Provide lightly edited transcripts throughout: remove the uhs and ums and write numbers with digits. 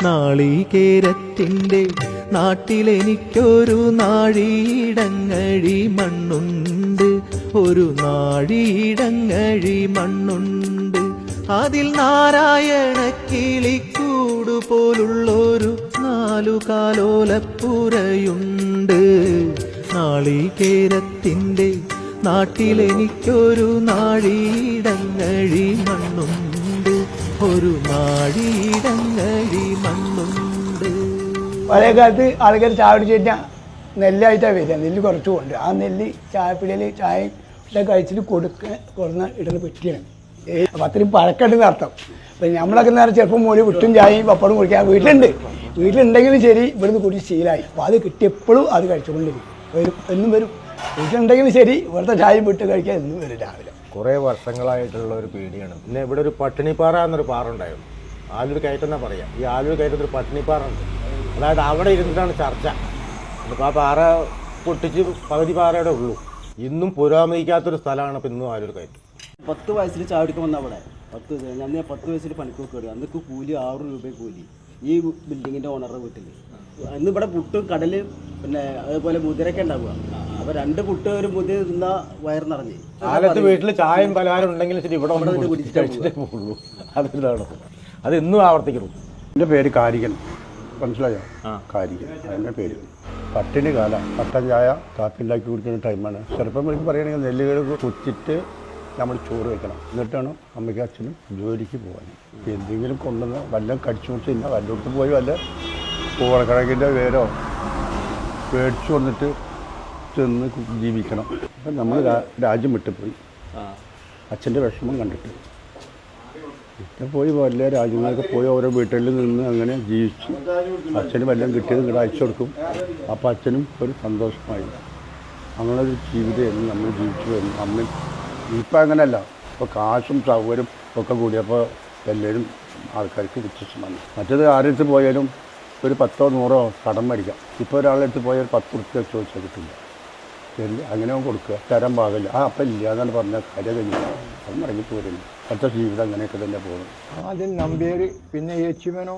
നാളികേരത്തിൻ്റെ നാട്ടിലെനിക്കൊരു നാഴിയിടങ്ങഴി മണ്ണുണ്ട്, ഒരു നാഴിയിടങ്ങഴി മണ്ണുണ്ട്. അതിൽ നാരായണ കിളിക്കൂടു പോലുള്ളൊരു 4 കാലോലപ്പുരയുണ്ട്. നാളികേരത്തിൻ്റെ നാട്ടിലെനിക്കൊരു നാഴിയിടങ്ങഴി മണ്ണുണ്ട്, ഒരു നാഴിയിടങ്ങഴി മണ്ണുണ്ട്. പഴയ കാലത്ത് ആൾക്കാർ ചായ കുടിച്ച് കഴിഞ്ഞാൽ നെല്ലായിട്ടാണ് വരിക. നെല്ല് കുറച്ച് കൊണ്ട് ആ നെല്ല് ചായപ്പിടിയിൽ ചായ കഴിച്ചിട്ട് കൊടുന്ന ഇടുന്ന പെട്ടിയാണ്. അപ്പം അത്രയും പഴക്കമുണ്ടെന്ന് അർത്ഥം. അപ്പം നമ്മളൊക്കെ നേരം ചെറുപ്പം മൂലം വിട്ടും ചായയും പപ്പടും കുടിക്കാൻ വീട്ടിലുണ്ടെങ്കിലും ശരി ഇവിടുന്ന് കുടിച്ച് ശീലമായി. അപ്പോൾ അത് കിട്ടിയപ്പോഴും അത് കഴിച്ചുകൊണ്ടിരിക്കും. എന്നും വരും. വീട്ടിലുണ്ടെങ്കിലും ശരി ഇവിടുത്തെ ചായയും വിട്ട് കഴിക്കാൻ എന്നും വരും രാവിലെ. കുറേ വർഷങ്ങളായിട്ടുള്ള ഒരു പീടിയാണ്. പിന്നെ ഇവിടെ ഒരു പട്ടിണിപ്പാറ എന്നൊരു പാറ ഉണ്ടായിരുന്നു. ആലൂർ കയറ്റം എന്നാ പറയാം. ഈ ആലൂർ കയറ്റത്തൊരു പട്ടിണിപ്പാറ ഉണ്ട്. അതായത് അവിടെ ഇരുന്നിട്ടാണ് ചർച്ച. അപ്പോൾ ആ പാറ പൊട്ടിച്ച് പകുതി പാറയുടെ ഉള്ളൂ. ഇന്നും പുരോഗമിക്കാത്തൊരു സ്ഥലമാണ് ഇപ്പോൾ ഇന്നും ആലൂർ കയറ്റം. 10 വയസ്സിൽ ചാടിക്കാൻ വന്ന അവിടെ 10 വയസ്സിൽ പണിക്കൊക്കെ വരും. അന്നൊക്കെ കൂലി 6 രൂപ കൂലി ഈ ബിൽഡിങ്ങിൻ്റെ ഓണറുടെ വീട്ടിൽ. അന്ന് ഇവിടെ പുട്ടും കടല് പിന്നെ അതേപോലെ മുതിരൊക്കെ ഉണ്ടാവുക. അപ്പോൾ 2 പുട്ട് ഒരു മുതിര തിന്നാ വയർ നിറഞ്ഞ്. കാലത്ത് വീട്ടിൽ ചായയും പലഹാരം ഉണ്ടെങ്കിലും ശരി ഇവിടെ കുടിച്ചിട്ടേ പോകുള്ളൂ. അതിലാണ് അത് ഇന്നും ആവർത്തിക്കുന്നു. എൻ്റെ പേര് കാരികൻ, മനസ്സിലായോ? കാരികൻ അതിൻ്റെ പേര്. പട്ടിണി കാല കട്ടൻ ചായ കാപ്പി ഉണ്ടാക്കി കുടിക്കുന്ന ടൈമാണ്. ചെറുപ്പം എനിക്ക് പറയുകയാണെങ്കിൽ നെല്ലുകൾ കുത്തിട്ട് നമ്മൾ ചോറ് വെക്കണം. എന്നിട്ടാണ് അമ്മയ്ക്ക് അച്ഛനും ജോലിക്ക് പോകാൻ. എന്തെങ്കിലും കൊണ്ടുവന്ന് വല്ലതും കടിച്ചു കൊടുത്ത് കഴിഞ്ഞാൽ വല്ലയിടത്ത് പോയി വല്ല പൂവളക്കിഴങ്ങിൻ്റെ വേരോ മേടിച്ചു വന്നിട്ട് ചെന്ന് ജീവിക്കണം. അപ്പം നമ്മൾ രാജ്യം വിട്ടുപോയി അച്ഛൻ്റെ വിഷമം കണ്ടിട്ട്. പിന്നെ പോയി വല്ല രാജ്യങ്ങളൊക്കെ പോയി ഓരോ വീട്ടിൽ നിന്ന് അങ്ങനെ ജീവിച്ചു. അച്ഛന് വല്ലതും കിട്ടിയത് ഇങ്ങോട്ട് അയച്ചു കൊടുക്കും. അപ്പോൾ അച്ഛനും ഒരു സന്തോഷമായി. അങ്ങനൊരു ജീവിതമായിരുന്നു നമ്മൾ ജീവിച്ചു വരുന്നു. അമ്മ ഇപ്പം അങ്ങനെയല്ല. ഇപ്പോൾ കാശും സൗകര്യം ഒക്കെ കൂടിയപ്പോൾ എല്ലാവരും ആൾക്കാർക്ക് വ്യത്യസ്തമാണ്. മറ്റേത് ആരെടുത്ത് പോയാലും ഒരു 10 100 കടം മേടിക്കാം. ഇപ്പോൾ ഒരാളെടുത്ത് പോയാൽ 10 ഉറുപ്പിക ചോദിച്ചാൽ കിട്ടില്ല. അങ്ങനെ കൊടുക്കുക, തരാൻ പാകില്ല. അപ്പം ഇല്ല എന്നാണ് പറഞ്ഞാൽ കാര്യം കഴിഞ്ഞില്ല. അത് മടങ്ങിപ്പോരുന്നു. അടുത്ത ജീവിതം അങ്ങനെയൊക്കെ തന്നെ പോകുന്നു. ആദ്യം നമ്പ്യാർ, പിന്നെ യേശുമനോ,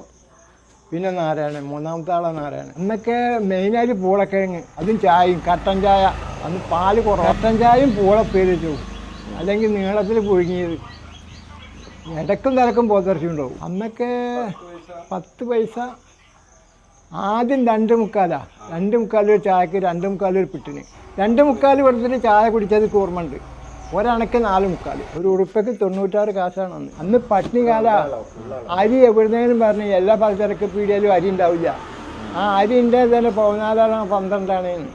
പിന്നെ നാരായണൻ, 3ാമത്തെ ആളാണ് നാരായണൻ. അന്നൊക്കെ മെയിനായിട്ട് പൂളക്കിഴങ്ങ്, അതും ചായയും. കട്ടൻ ചായ അന്ന് പാല് കുറവ്. കട്ടൻ ചായയും പൂളപ്പേര് വെച്ചു, അല്ലെങ്കിൽ നീളത്തിൽ പുഴുങ്ങിയത്. ഇടക്കും തിരക്കും പോത്തിറച്ചി ഉണ്ടാവും. അന്നൊക്കെ 10 പൈസ. ആദ്യം 2.25. 2.25 ഒരു ചായക്ക്, 2.25 ഒരു പിട്ടിന്. 2.25 കൊടുത്തിട്ട് ചായ കുടിച്ചത് ഓർമ്മയുണ്ട്. ഒരണക്ക് 4.25. ഒരു ഉറുപ്പയ്ക്ക് 96 കാശാണ് അന്ന്. അന്ന് പട്ടിണി കാല. അരി എവിടുന്നേലും പറഞ്ഞ് എല്ലാ പലചരക്ക് പീടികയിലും അരി ഉണ്ടാവില്ല. ആ അരിൻ്റെ തന്നെ 14 12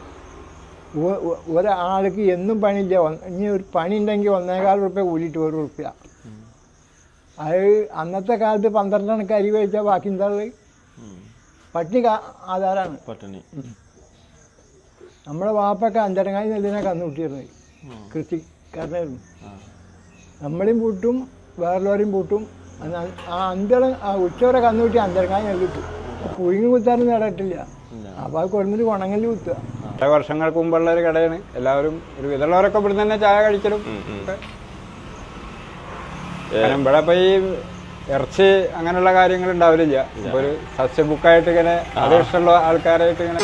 ഒരാൾക്ക് എന്നും പണിയില്ല. ഇനി ഒരു പണി ഉണ്ടെങ്കിൽ 1.25 ഉറുപ്പ്യ കൂലിയിട്ട് 1 ഉറുപ്പ്യ. അത് അന്നത്തെ കാലത്ത് 12 കണക്ക് അരി കഴിച്ചാൽ ബാക്കി എന്താ ഉള്ളത്? പട്ടിണി ആധാരമാണ് പട്ടിണി. നമ്മുടെ വാപ്പൊക്കെ 5 നെല്ലിനെ കന്നുകൂട്ടിയിരുന്നത് കൃഷിക്കാരനായിരുന്നു. നമ്മളെയും പൂട്ടും വേറെല്ലാവരെയും പൂട്ടും. ആ 5 ഉച്ചവരെ കന്നുകൂട്ടി 5 നെല്ല് കിട്ടും. പുഴുങ്ങി കുത്താനും നേടിയിട്ടില്ല. അപ്പോൾ അത് കൊടുത്തിട്ട് ഉണങ്ങല് കുത്തുക. പല വർഷങ്ങൾക്ക് മുമ്പുള്ള ഒരു കടയാണ്. എല്ലാവരും ഒരു വിധമുള്ളവരൊക്കെ ഇവിടെ തന്നെ ചായ കഴിക്കലും. ഇവിടെ ഇപ്പോൾ ഈ ഇറച്ചി അങ്ങനെയുള്ള കാര്യങ്ങൾ ഉണ്ടാവില്ല. ഇപ്പോൾ ഒരു സസ്യ ബുക്കായിട്ട് ഇങ്ങനെ അത് ഇഷ്ടമുള്ള ആൾക്കാരായിട്ട് ഇങ്ങനെ